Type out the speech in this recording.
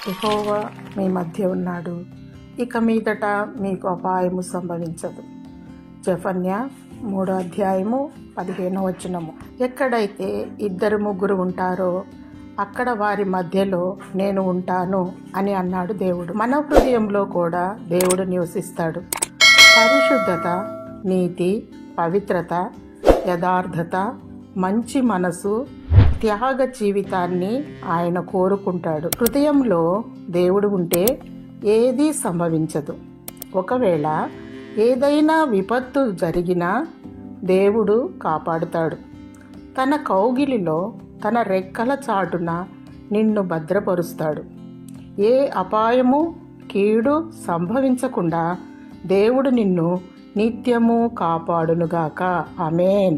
యెహోవా మీ మధ్య ఉన్నాడు, ఇక మీదట మీకు అపాయము సంభవించదు. జెఫన్యా 3:15. ఎక్కడైతే 2-3 ఉంటారో అక్కడ వారి మధ్యలో నేను ఉంటాను అని అన్నాడు దేవుడు. మన హృదయంలో కూడా దేవుడు నివసిస్తాడు. పరిశుద్ధత, నీతి, పవిత్రత, యథార్థత, మంచి మనసు, త్యాగ జీవితాన్ని ఆయన కోరుకుంటాడు. హృదయంలో దేవుడు ఉంటే ఏదీ సంభవించదు. ఒకవేళ ఏదైనా విపత్తు జరిగినా దేవుడు కాపాడుతాడు. తన కౌగిలిలో, తన రెక్కల చాటున నిన్ను భద్రపరుస్తాడు. ఏ అపాయము, కీడు సంభవించకుండా దేవుడు నిన్ను నిత్యము కాపాడునుగాక. ఆమేన్.